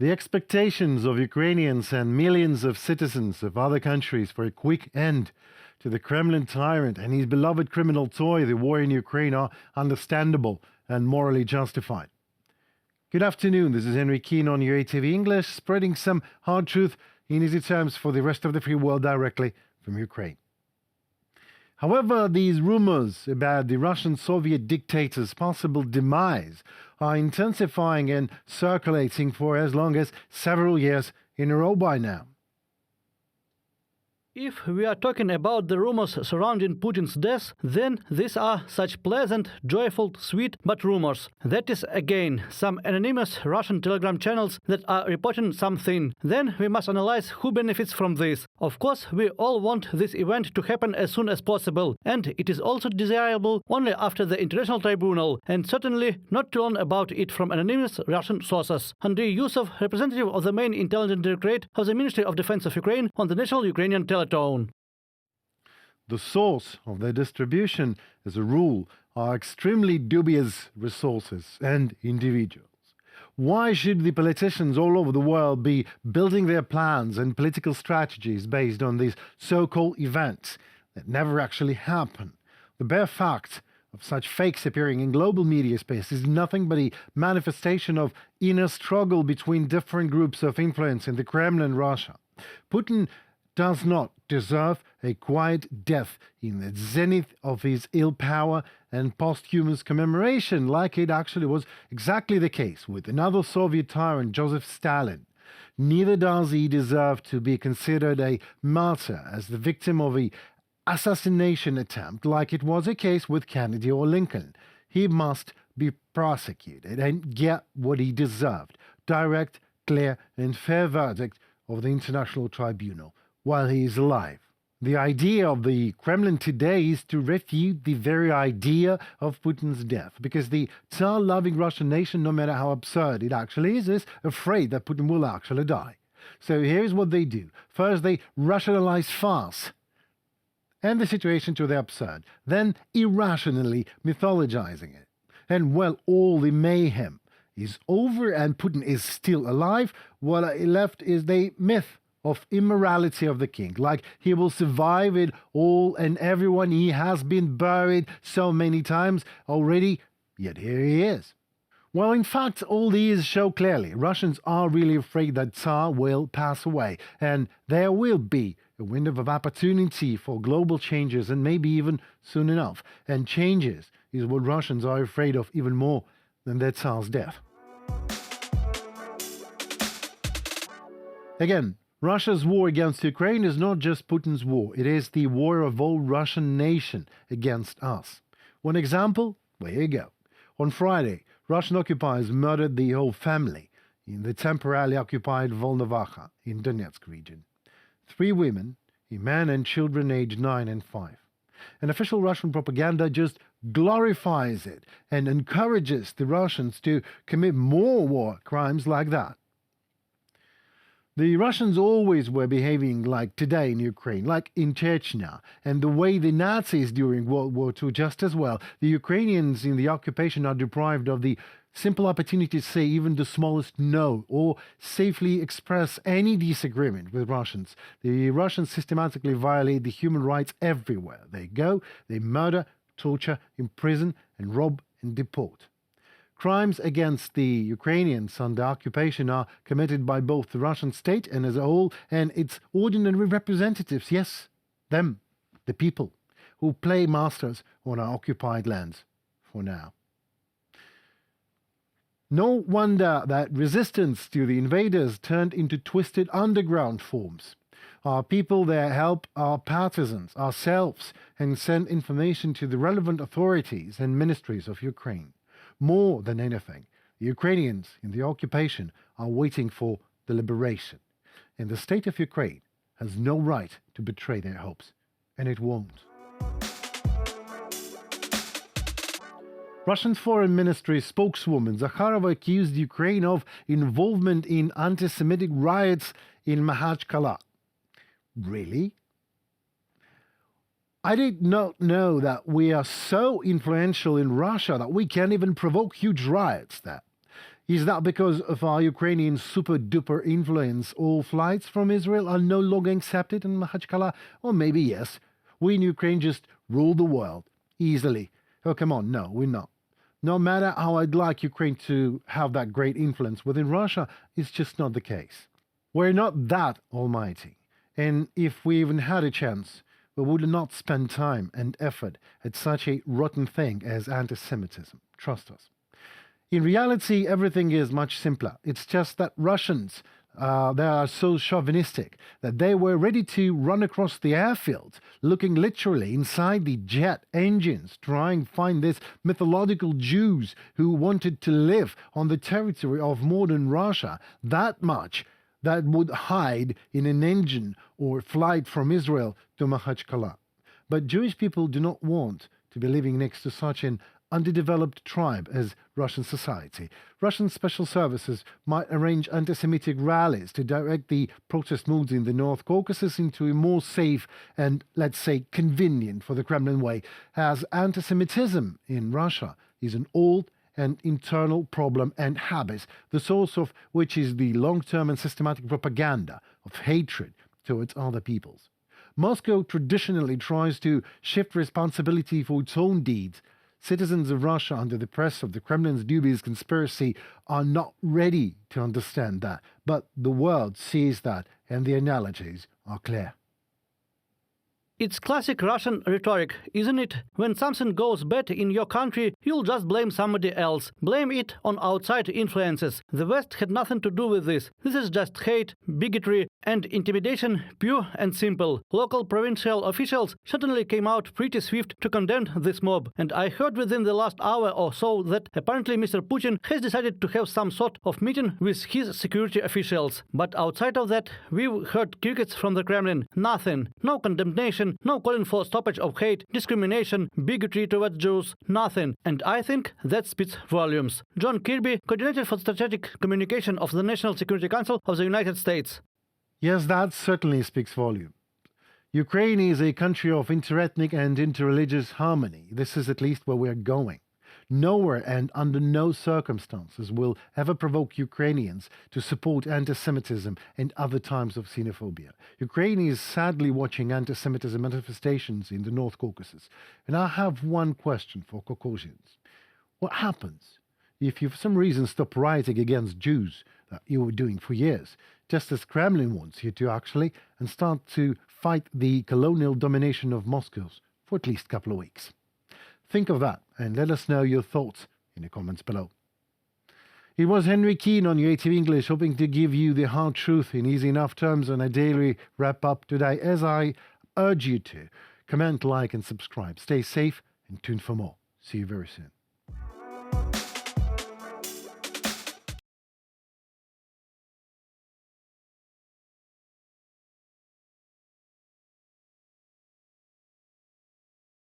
The expectations of Ukrainians and millions of citizens of other countries for a quick end to the Kremlin tyrant and his beloved criminal toy, the war in Ukraine, are understandable and morally justified. Good afternoon, this is Henry Keane on UATV English, spreading some hard truth in easy terms for the rest of the free world directly from Ukraine. However, these rumors about the Russian Soviet dictator's possible demise are intensifying and circulating for as long as several years in a row by now. If we are talking about the rumors surrounding Putin's death, then these are such pleasant, joyful, sweet, but rumors. That is, again, some anonymous Russian Telegram channels that are reporting something. Then we must analyze who benefits from this. Of course, we all want this event to happen as soon as possible, and it is also desirable only after the International Tribunal, and certainly not to learn about it from anonymous Russian sources. Andrei Yusov, representative of the main intelligence directorate of the Ministry of Defense of Ukraine, on the National Ukrainian Teletone. The source of their distribution, as a rule, are extremely dubious resources and individuals. Why should the politicians all over the world be building their plans and political strategies based on these so-called events that never actually happen? The bare fact of such fakes appearing in global media space is nothing but a manifestation of inner struggle between different groups of influence in the Kremlin, Russia. Putin does not deserve a quiet death in the zenith of his ill power and posthumous commemoration, like it actually was exactly the case with another Soviet tyrant, Joseph Stalin. Neither does he deserve to be considered a martyr as the victim of an assassination attempt, like it was the case with Kennedy or Lincoln. He must be prosecuted and get what he deserved: direct, clear, and fair verdict of the International Tribunal while he is alive. The idea of the Kremlin today is to refute the very idea of Putin's death, because the Tsar-loving Russian nation, no matter how absurd it actually is afraid that Putin will actually die. So here's what they do. First, they rationalize farce and the situation to the absurd, then irrationally mythologizing it. And while all the mayhem is over and Putin is still alive, what left is the myth of immorality of the king, like he will survive it all and everyone. He has been buried so many times already, yet here he is. Well, in fact, all these show clearly Russians are really afraid that Tsar will pass away, and there will be a window of opportunity for global changes, and maybe even soon enough. And changes is what Russians are afraid of even more than their Tsar's death. Again, Russia's war against Ukraine is not just Putin's war. It is the war of all Russian nation against us. One example? Well, here you go. On Friday, Russian occupiers murdered the whole family in the temporarily occupied Volnovakha in Donetsk region. 3 women, a man and children aged 9 and 5. And official Russian propaganda just glorifies it and encourages the Russians to commit more war crimes like that. The Russians always were behaving like today in Ukraine, like in Chechnya, and the way the Nazis during World War II just as well. The Ukrainians in the occupation are deprived of the simple opportunity to say even the smallest no or safely express any disagreement with Russians. The Russians systematically violate the human rights everywhere they go. They murder, torture, imprison, and rob and deport. Crimes against the Ukrainians under occupation are committed by both the Russian state and as a whole, and its ordinary representatives, yes, them, the people, who play masters on our occupied lands for now. No wonder that resistance to the invaders turned into twisted underground forms. Our people there help our partisans, ourselves, and send information to the relevant authorities and ministries of Ukraine. More than anything, the Ukrainians in the occupation are waiting for the liberation, and the state of Ukraine has no right to betray their hopes, and it won't. Russian Foreign Ministry spokeswoman Zakharova accused Ukraine of involvement in anti-Semitic riots in Makhachkala. Really? I did not know that we are so influential in Russia that we can even provoke huge riots there. Is that because of our Ukrainian super-duper influence, all flights from Israel are no longer accepted in Makhachkala? Or maybe yes, we in Ukraine just rule the world easily. Oh, come on, no, we're not. No matter how I'd like Ukraine to have that great influence within Russia, it's just not the case. We're not that almighty. And if we even had a chance, we would not spend time and effort at such a rotten thing as anti-Semitism. Trust us. In reality, everything is much simpler. It's just that Russians, they are so chauvinistic that they were ready to run across the airfield, looking literally inside the jet engines, trying to find these mythological Jews who wanted to live on the territory of modern Russia that much that would hide in an engine or flight from Israel to Makhachkala. But Jewish people do not want to be living next to such an underdeveloped tribe as Russian society. Russian special services might arrange anti-Semitic rallies to direct the protest moods in the North Caucasus into a more safe and, let's say, convenient for the Kremlin way, as anti-Semitism in Russia is an old and internal problem and habit, the source of which is the long-term and systematic propaganda of hatred towards other peoples. Moscow traditionally tries to shift responsibility for its own deeds. Citizens of Russia, under the press of the Kremlin's dubious conspiracy, are not ready to understand that, but the world sees that, and the analogies are clear. It's classic Russian rhetoric, isn't it? When something goes bad in your country, you'll just blame somebody else. Blame it on outside influences. The West had nothing to do with this. This is just hate, bigotry, and intimidation, pure and simple. Local provincial officials certainly came out pretty swift to condemn this mob. And I heard within the last hour or so that apparently Mr. Putin has decided to have some sort of meeting with his security officials. But outside of that, we've heard crickets from the Kremlin. Nothing. No condemnation. No calling for stoppage of hate, discrimination, bigotry towards Jews, nothing. And I think that speaks volumes. John Kirby, Coordinator for Strategic Communication of the National Security Council of the United States. Yes, that certainly speaks volumes. Ukraine is a country of interethnic and interreligious harmony. This is at least where we're going. Nowhere and under no circumstances will ever provoke Ukrainians to support anti-Semitism and other types of xenophobia. Ukraine is sadly watching anti-Semitism manifestations in the North Caucasus. And I have one question for Caucasians. What happens if you for some reason stop rioting against Jews that you were doing for years, just as Kremlin wants you to actually, and start to fight the colonial domination of Moscow for at least a couple of weeks? Think of that and let us know your thoughts in the comments below. It was Henry Keane on UATV English, hoping to give you the hard truth in easy enough terms on a daily wrap-up today, as I urge you to comment, like and subscribe. Stay safe and tune for more. See you very soon.